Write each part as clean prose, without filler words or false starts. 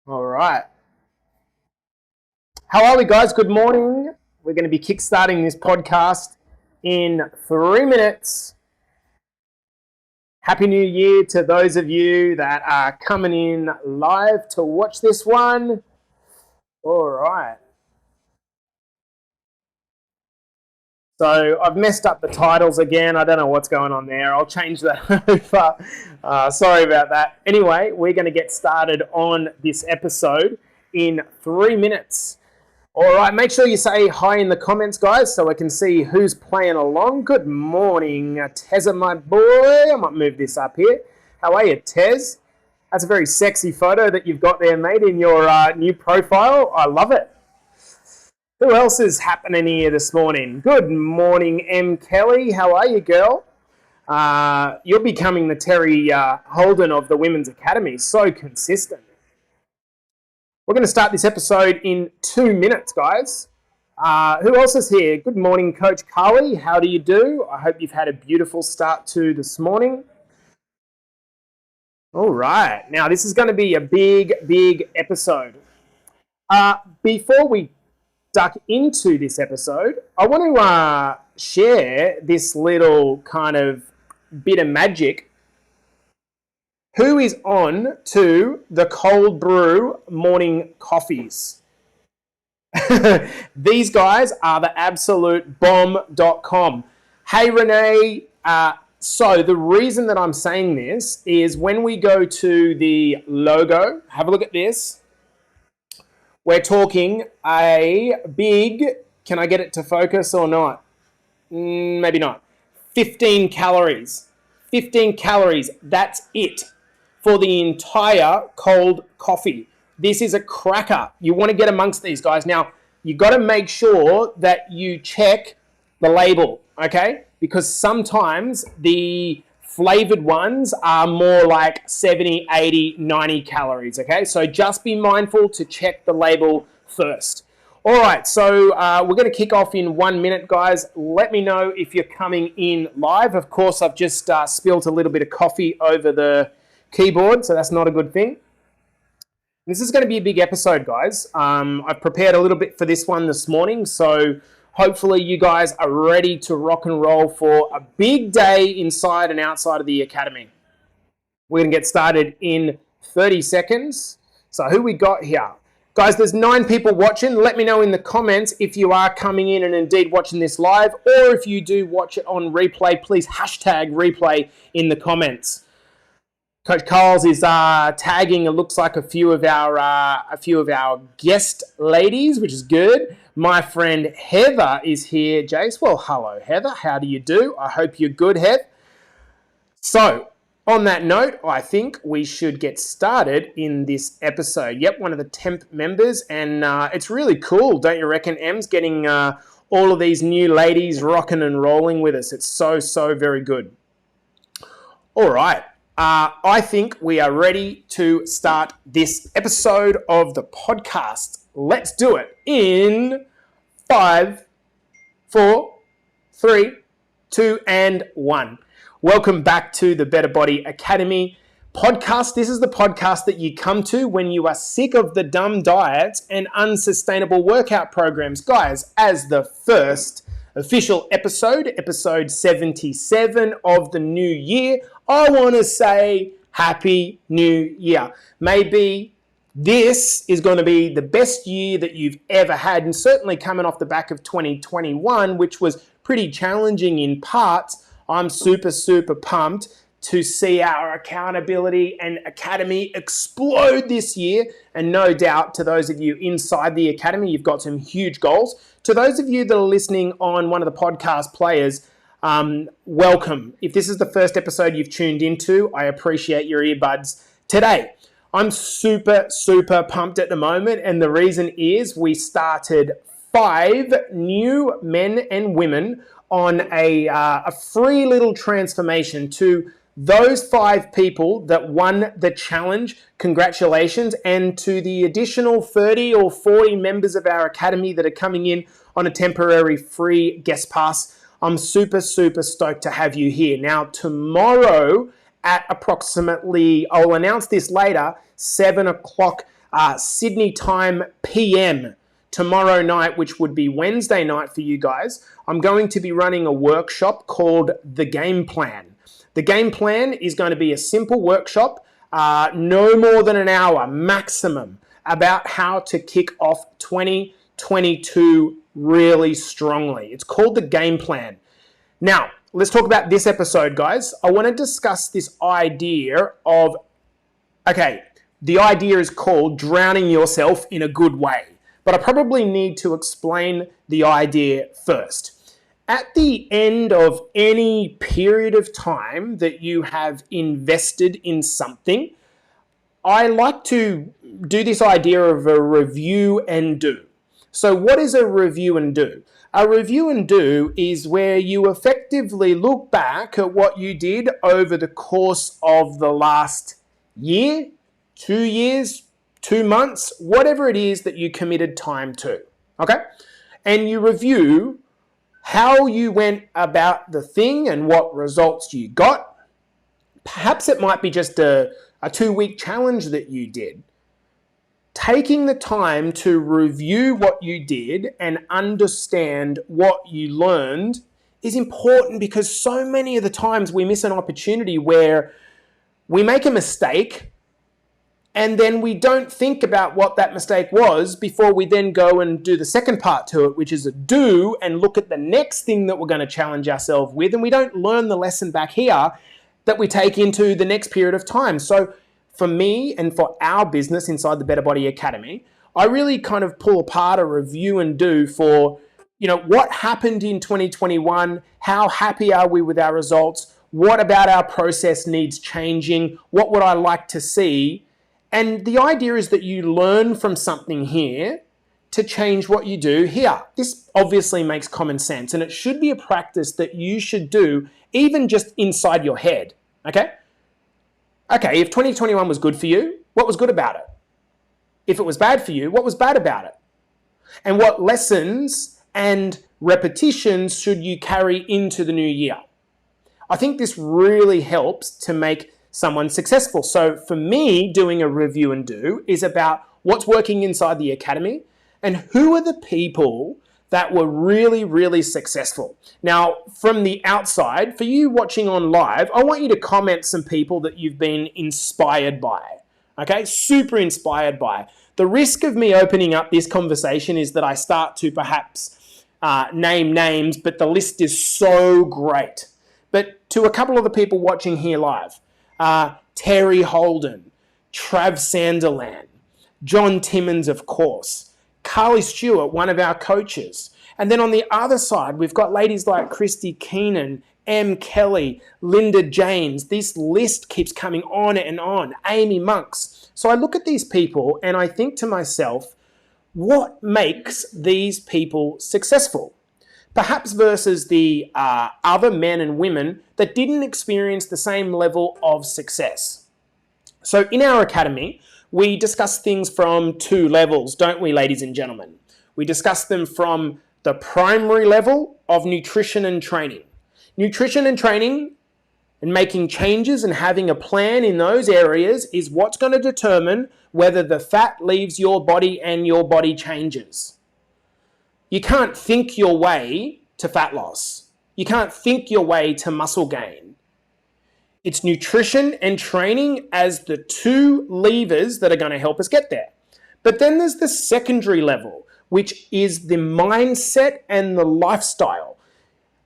All right. How are we, guys? Good morning. We're going to be kickstarting this podcast in 3 minutes. Happy New Year to those of you that are coming in live to watch this one. All right. So I've messed up the titles again. I don't know what's going on there. I'll change that over. Sorry about that. Anyway, we're going to get started on this episode in 3 minutes. All right, make sure you say hi in the comments, guys, so I can see who's playing along. Good morning, Tezza, my boy. I might move this up here. How are you, Tez? That's a very sexy photo that you've got there, mate, in your new profile. I love it. Who else is happening here this morning? Good morning, M. Kelly. How are you, girl? You're becoming the Terry Holden of the Women's Academy. So consistent. We're going to start this episode in 2 minutes, guys. Who else is here? Good morning, Coach Carly. How do you do? I hope you've had a beautiful start to this morning. All right. Now, this is going to be a big episode. Before we duck into this episode, I want to share this little kind of bit of magic. Who is on to the cold brew morning coffees? These guys are the absolute bomb.com. Hey, Renee. So the reason that I'm saying this is when we go to the logo, have a look at this. We're talking a big, can I get it to focus or not? Maybe not. 15 calories. 15 calories, that's it for the entire cold coffee. This is a cracker. You want to get amongst these guys. Now, you got to make sure that you check the label, okay? Because sometimes the flavored ones are more like 70, 80, 90 calories, okay? So just be mindful to check the label first. All right, so we're going to kick off in 1 minute, guys. Let me know if you're coming in live. Of course, I've just spilled a little bit of coffee over the keyboard, so that's not a good thing. This is going to be a big episode, guys. I've prepared a little bit for this one this morning, so hopefully you guys are ready to rock and roll for a big day inside and outside of the academy. We're going to get started in 30 seconds. So who we got here? Guys, there's 9 people watching. Let me know in the comments if you are coming in and indeed watching this live, or if you do watch it on replay, please hashtag replay in the comments. Coach Carls is tagging, it looks like a few of our guest ladies, which is good. My friend Heather is here, Jace. Well, hello, Heather. How do you do? I hope you're good, Heath. So, on that note, I think we should get started in this episode. Yep, one of the temp members, and it's really cool, don't you reckon, Ems, getting all of these new ladies rocking and rolling with us. It's so very good. All right. I think we are ready to start this episode of the podcast. Let's do it in 5, 4, 3, 2, and 1. Welcome back to the Better Body Academy podcast. This is the podcast that you come to when you are sick of the dumb diets and unsustainable workout programs. Guys, as the first official episode 77 of the new year, I want to say Happy New Year. Maybe this is going to be the best year that you've ever had, and certainly coming off the back of 2021, which was pretty challenging in parts. I'm super pumped to see our accountability and academy explode this year. And no doubt to those of you inside the academy, you've got some huge goals. To those of you that are listening on one of the podcast players, welcome. If this is the first episode you've tuned into, I appreciate your earbuds today. I'm super pumped at the moment, and the reason is we started 5 new men and women on a free little transformation. To those 5 people that won the challenge, congratulations. And to the additional 30 or 40 members of our academy that are coming in on a temporary free guest pass, I'm super stoked to have you here. Now, tomorrow at approximately, I'll announce this later, 7 o'clock Sydney time PM tomorrow night, which would be Wednesday night for you guys, I'm going to be running a workshop called The Game Plan. The Game Plan is going to be a simple workshop, no more than an hour maximum, about how to kick off 2022 really strongly. It's called The Game Plan. Now, let's talk about this episode, guys. I want to discuss this idea of, okay, the idea is called drowning yourself in a good way. But I probably need to explain the idea first. At the end of any period of time that you have invested in something, I like to do this idea of a review and do. So what is a review and do? A review and do is where you effectively look back at what you did over the course of the last year, 2 years, 2 months, whatever it is that you committed time to, okay? And you review how you went about the thing and what results you got. Perhaps it might be just a 2-week challenge that you did. Taking the time to review what you did and understand what you learned is important, because so many of the times we miss an opportunity where we make a mistake and then we don't think about what that mistake was before we then go and do the second part to it, which is a do, and look at the next thing that we're going to challenge ourselves with. And we don't learn the lesson back here that we take into the next period of time. So for me and for our business inside the Better Body Academy, I really kind of pull apart a review and do for, what happened in 2021? How happy are we with our results? What about our process needs changing? What would I like to see? And the idea is that you learn from something here to change what you do here. This obviously makes common sense, and it should be a practice that you should do even just inside your head, okay? Okay, if 2021 was good for you, what was good about it? If it was bad for you, what was bad about it? And what lessons and repetitions should you carry into the new year? I think this really helps to make someone successful. So for me, doing a review and do is about what's working inside the academy and who are the people that were really, really successful. Now, from the outside, for you watching on live, I want you to comment some people that you've been inspired by, okay? Super inspired by. The risk of me opening up this conversation is that I start to perhaps name names, but the list is so great. But to a couple of the people watching here live, Terry Holden, Trav Sanderland, John Timmons, of course, Carly Stewart, one of our coaches. And then on the other side, we've got ladies like Christy Keenan, M. Kelly, Linda James. This list keeps coming on and on. Amy Monks. So I look at these people and I think to myself, what makes these people successful? Perhaps versus the other men and women that didn't experience the same level of success. So in our academy, we discuss things from 2 levels, don't we, ladies and gentlemen? We discuss them from the primary level of nutrition and training. Nutrition and training and making changes and having a plan in those areas is what's going to determine whether the fat leaves your body and your body changes. You can't think your way to fat loss. You can't think your way to muscle gain. It's nutrition and training as the 2 levers that are going to help us get there. But then there's the secondary level, which is the mindset and the lifestyle.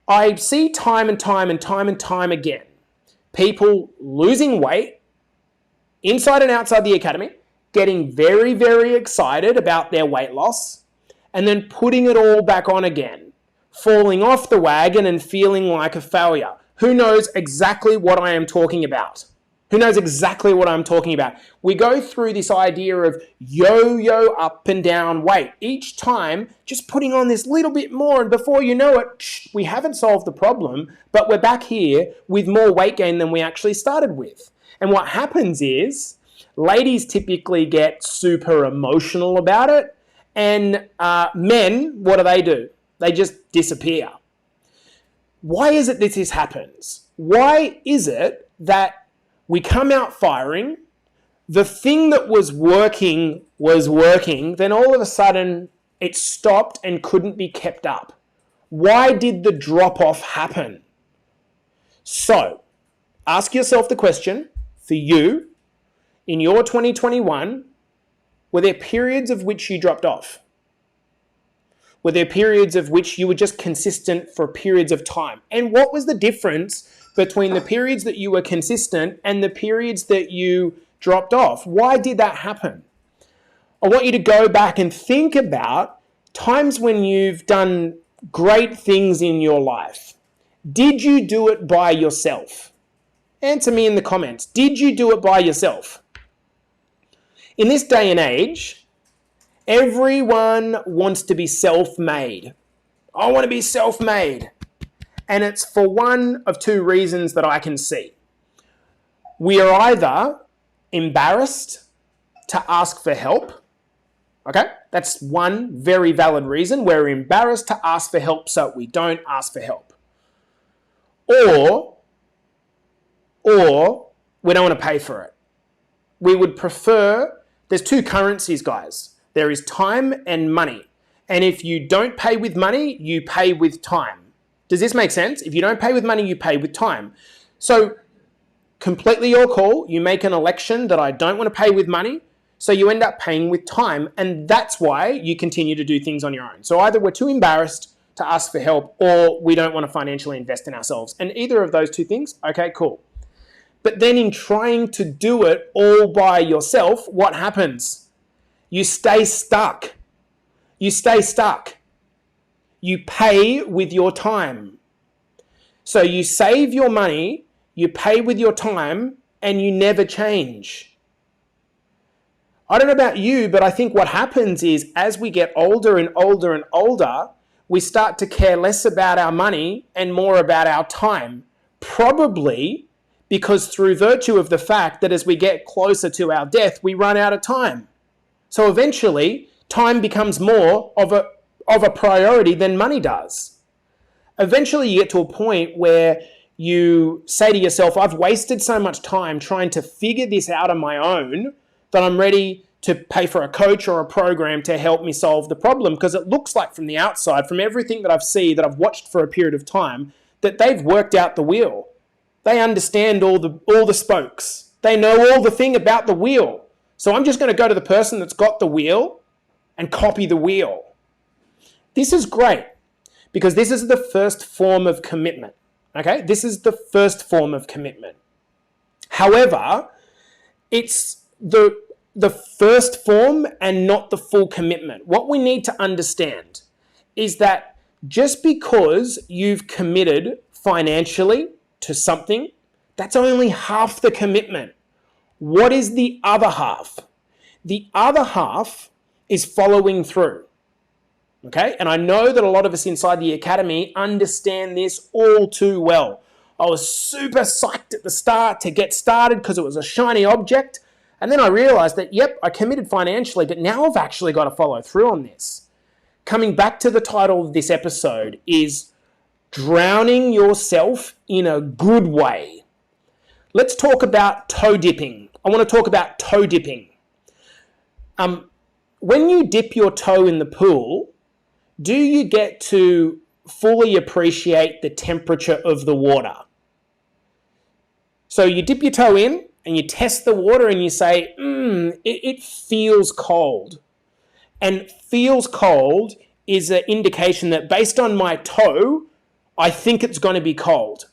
I see time and time and time and time again, people losing weight inside and outside the academy, getting very, very excited about their weight loss, and then putting it all back on again, falling off the wagon and feeling like a failure. Who knows exactly what I am talking about? Who knows exactly what I'm talking about? We go through this idea of yo-yo up and down weight. Each time, just putting on this little bit more, and before you know it, we haven't solved the problem, but we're back here with more weight gain than we actually started with. And what happens is, ladies typically get super emotional about it, and men, what do? They just disappear. Why is it that this happens? Why is it that we come out firing, the thing that was working was working, then all of a sudden it stopped and couldn't be kept up. Why did the drop-off happen? So, ask yourself the question, for you, in your 2021, were there periods of which you dropped off? Were there periods of which you were just consistent for periods of time? And what was the difference between the periods that you were consistent and the periods that you dropped off? Why did that happen? I want you to go back and think about times when you've done great things in your life. Did you do it by yourself? Answer me in the comments. Did you do it by yourself? In this day and age, everyone wants to be self-made. I want to be self-made. And it's for one of two reasons that I can see. We are either embarrassed to ask for help. Okay? That's one very valid reason. We're embarrassed to ask for help, so we don't ask for help. Or we don't want to pay for it. We would prefer, there's two currencies, guys. There is time and money. And if you don't pay with money, you pay with time. Does this make sense? If you don't pay with money, you pay with time. So completely your call. You make an election that I don't want to pay with money. So you end up paying with time. And that's why you continue to do things on your own. So either we're too embarrassed to ask for help or we don't want to financially invest in ourselves. And either of those two things, okay, cool. But then in trying to do it all by yourself, what happens? You stay stuck. You stay stuck. You pay with your time. So you save your money, you pay with your time, and you never change. I don't know about you, but I think what happens is as we get older and older and older, we start to care less about our money and more about our time. Probably because through virtue of the fact that as we get closer to our death, we run out of time. So eventually, time becomes more of a priority than money does. Eventually, you get to a point where you say to yourself, I've wasted so much time trying to figure this out on my own that I'm ready to pay for a coach or a program to help me solve the problem, because it looks like from the outside, from everything that I've watched for a period of time, that they've worked out the wheel. They understand all the spokes. They know all the thing about the wheel. So I'm just going to go to the person that's got the wheel and copy the wheel. This is great because this is the first form of commitment. Okay? This is the first form of commitment. However, it's the first form and not the full commitment. What we need to understand is that just because you've committed financially to something, that's only half the commitment. What is the other half? The other half is following through. Okay? And I know that a lot of us inside the academy understand this all too well. I was super psyched at the start to get started because it was a shiny object. And then I realized that, yep, I committed financially, but now I've actually got to follow through on this. Coming back to the title of this episode is drowning yourself in a good way. Let's talk about toe dipping. I want to talk about toe dipping. When you dip your toe in the pool, do you get to fully appreciate the temperature of the water? So you dip your toe in and you test the water and you say, it feels cold. And feels cold is an indication that based on my toe, I think it's going to be cold.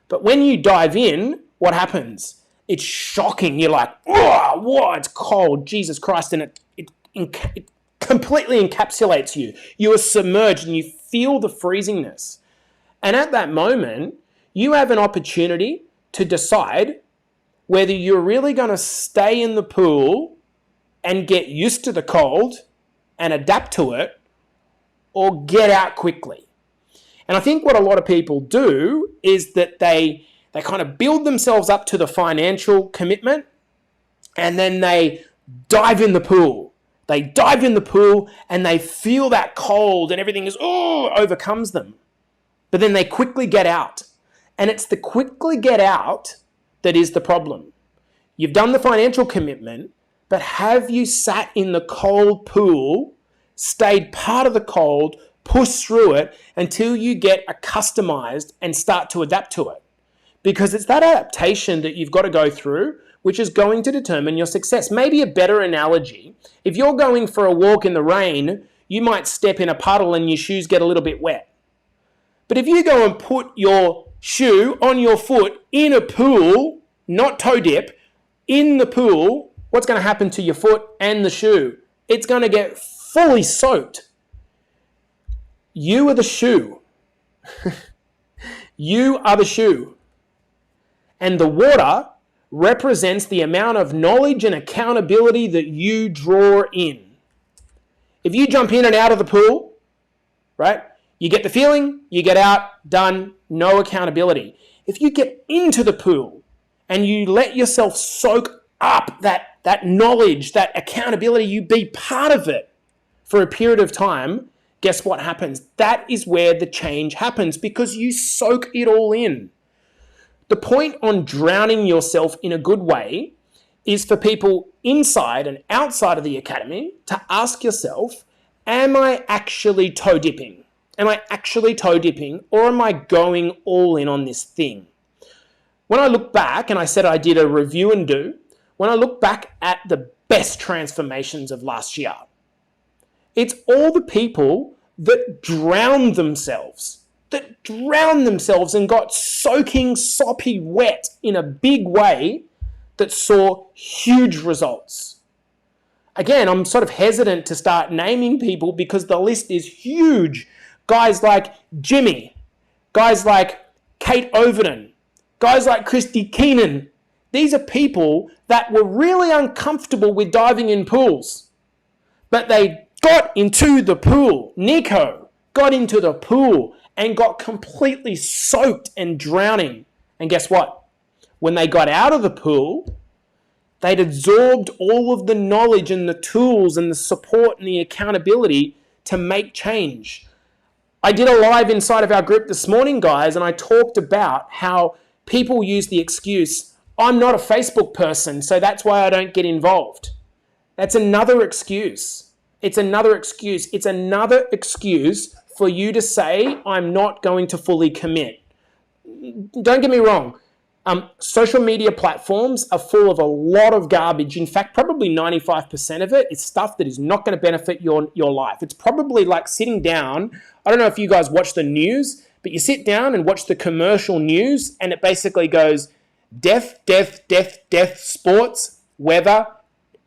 But when you dive in, what happens? It's shocking. You're like, whoa, it's cold. Jesus Christ. And it completely encapsulates you. You are submerged and you feel the freezingness. And at that moment, you have an opportunity to decide whether you're really going to stay in the pool and get used to the cold and adapt to it, or get out quickly. And I think what a lot of people do is that they kind of build themselves up to the financial commitment and then they dive in the pool. They dive in the pool and they feel that cold and everything overcomes them. But then they quickly get out. And it's the quickly get out that is the problem. You've done the financial commitment, But have you sat in the cold pool, stayed part of the cold, pushed through it until you get accustomed and start to adapt to it? Because it's that adaptation that you've got to go through, which is going to determine your success. Maybe a better analogy, if you're going for a walk in the rain, you might step in a puddle and your shoes get a little bit wet. But if you go and put your shoe on your foot in a pool, not toe dip, in the pool, what's going to happen to your foot and the shoe? It's going to get fully soaked. You are the shoe. You are the shoe. And the water represents the amount of knowledge and accountability that you draw in. If you jump in and out of the pool, right, you get the feeling, you get out, done, no accountability. If you get into the pool and you let yourself soak up that knowledge, that accountability, you be part of it for a period of time, guess what happens? That is where the change happens because you soak it all in. The point on drowning yourself in a good way is for people inside and outside of the academy to ask yourself, am I actually toe dipping? Am I actually toe dipping, or am I going all in on this thing? When I look back, and I said I did a review and do, when I look back at the best transformations of last year, it's all the people that drowned themselves and got soaking, soppy wet in a big way that saw huge results. Again, I'm sort of hesitant to start naming people because the list is huge. Guys like Jimmy, guys like Kate Overton, guys like Christy Keenan. These are people that were really uncomfortable with diving in pools, but they got into the pool. Nico got into the pool and got completely soaked and drowning. And guess what? When they got out of the pool, they'd absorbed all of the knowledge and the tools and the support and the accountability to make change. I did a live inside of our group this morning, guys, and I talked about how people use the excuse, I'm not a Facebook person, so that's why I don't get involved. That's another excuse. It's another excuse. It's another excuse for you to say, I'm not going to fully commit. Don't get me wrong. Social media platforms are full of a lot of garbage. In fact, probably 95% of it is stuff that is not going to benefit your life. It's probably like sitting down. I don't know if you guys watch the news, but you sit down and watch the commercial news and it basically goes death, death, death, death, sports, weather,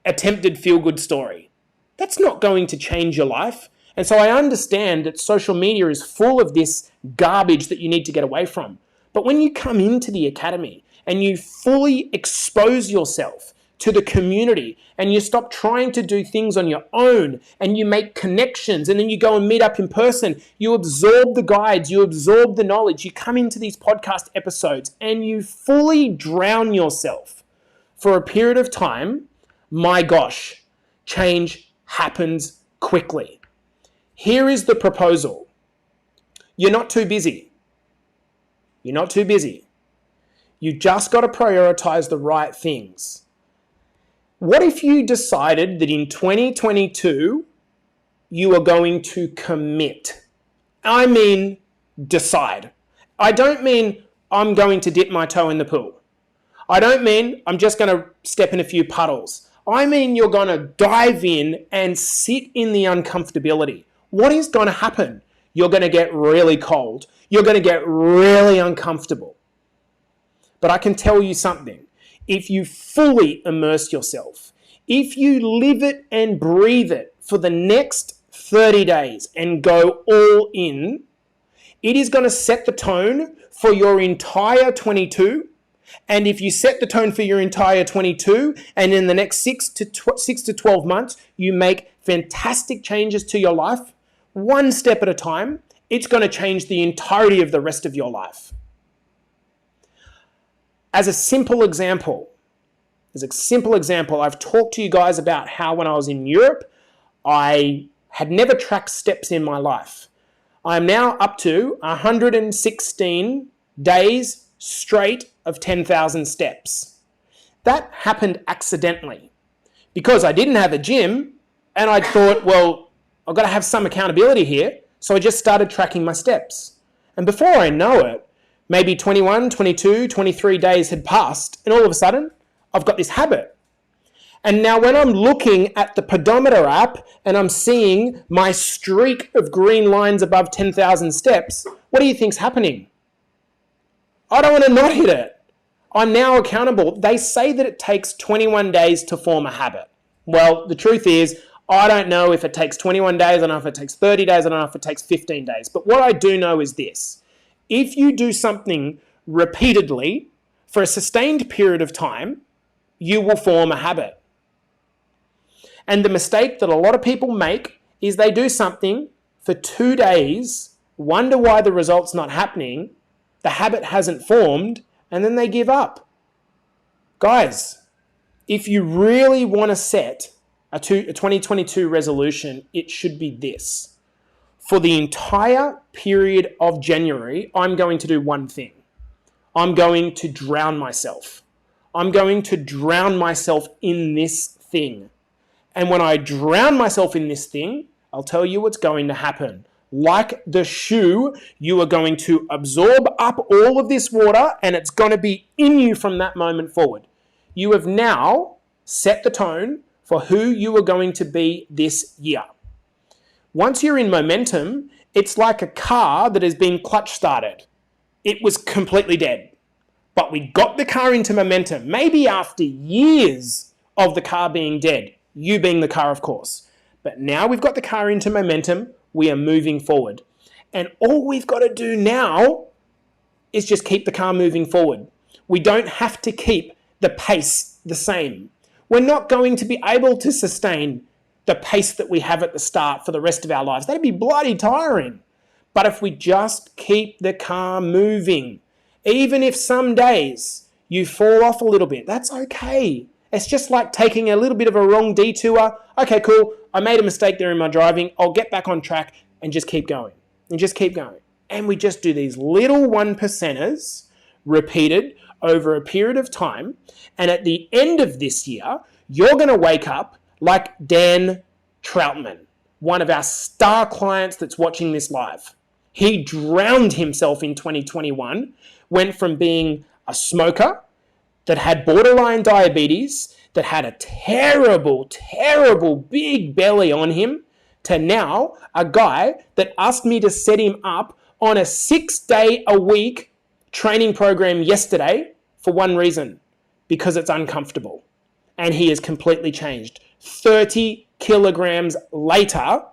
attempted feel-good story. That's not going to change your life. And so I understand that social media is full of this garbage that you need to get away from. But when you come into the academy and you fully expose yourself to the community and you stop trying to do things on your own and you make connections and then you go and meet up in person, you absorb the guides, you absorb the knowledge, you come into these podcast episodes and you fully drown yourself for a period of time, my gosh, change happens quickly. Here is the proposal. You're not too busy. You're not too busy. You just got to prioritize the right things. What if you decided that in 2022, you are going to commit? I mean, decide. I don't mean I'm going to dip my toe in the pool. I don't mean I'm just going to step in a few puddles. I mean you're going to dive in and sit in the uncomfortability. What is going to happen? You're going to get really cold. You're going to get really uncomfortable. But I can tell you something. If you fully immerse yourself, if you live it and breathe it for the next 30 days and go all in, it is going to set the tone for your entire 22. And if you set the tone for your entire 22 and in the next 6 to 12 months, you make fantastic changes to your life, one step at a time, it's going to change the entirety of the rest of your life. As a simple example, I've talked to you guys about how when I was in Europe, I had never tracked steps in my life. I'm now up to 116 days straight of 10,000 steps. That happened accidentally because I didn't have a gym and I thought, well, I've got to have some accountability here. So I just started tracking my steps. And before I know it, maybe 21, 22, 23 days had passed, and all of a sudden, I've got this habit. And now when I'm looking at the pedometer app and I'm seeing my streak of green lines above 10,000 steps, what do you think's happening? I don't want to not hit it. I'm now accountable. They say that it takes 21 days to form a habit. Well, the truth is, I don't know if it takes 21 days, I don't know if it takes 30 days, I don't know if it takes 15 days. But what I do know is this. If you do something repeatedly for a sustained period of time, you will form a habit. And the mistake that a lot of people make is they do something for 2 days, wonder why the result's not happening, the habit hasn't formed, and then they give up. Guys, if you really want to set a 2022 resolution, it should be this. For the entire period of January, I'm going to do one thing. I'm going to drown myself. I'm going to drown myself in this thing. And when I drown myself in this thing, I'll tell you what's going to happen. Like the shoe, you are going to absorb up all of this water and it's going to be in you from that moment forward. You have now set the tone for who you are going to be this year. Once you're in momentum, it's like a car that has been clutch started. It was completely dead. But we got the car into momentum, maybe after years of the car being dead. You being the car, of course. But now we've got the car into momentum, we are moving forward. And all we've got to do now is just keep the car moving forward. We don't have to keep the pace the same. We're not going to be able to sustain the pace that we have at the start for the rest of our lives. That'd be bloody tiring. But if we just keep the car moving, even if some days you fall off a little bit, that's okay. It's just like taking a little bit of a wrong detour. Okay, cool. I made a mistake there in my driving. I'll get back on track and just keep going. And just keep going. And we just do these little 1%ers repeated over a period of time. And at the end of this year, you're going to wake up like Dan Troutman, one of our star clients that's watching this live. He drowned himself in 2021, went from being a smoker that had borderline diabetes, that had a terrible, terrible big belly on him, to now a guy that asked me to set him up on a 6-day-a-week training program yesterday for one reason, because it's uncomfortable. And he has completely changed. 30 kilograms later,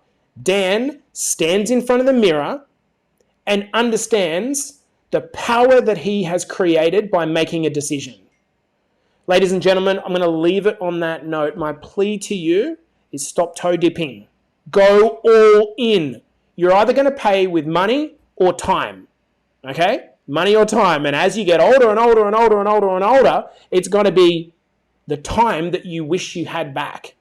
Dan stands in front of the mirror and understands the power that he has created by making a decision. Ladies and gentlemen, I'm going to leave it on that note. My plea to you is stop toe dipping. Go all in. You're either going to pay with money or time. Okay? Money or time. And as you get older and older and older and older and older, it's going to be the time that you wish you had back.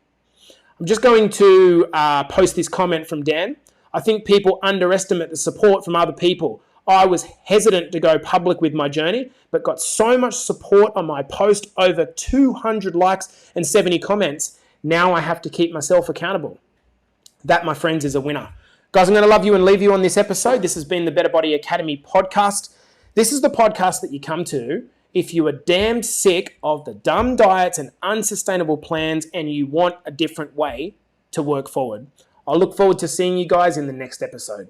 I'm just going to post this comment from Dan. I think people underestimate the support from other people. I was hesitant to go public with my journey, but got so much support on my post, over 200 likes and 70 comments. Now I have to keep myself accountable. That, my friends, is a winner. Guys, I'm going to love you and leave you on this episode. This has been the Better Body Academy podcast. This is the podcast that you come to if you are damned sick of the dumb diets and unsustainable plans and you want a different way to work forward. I look forward to seeing you guys in the next episode.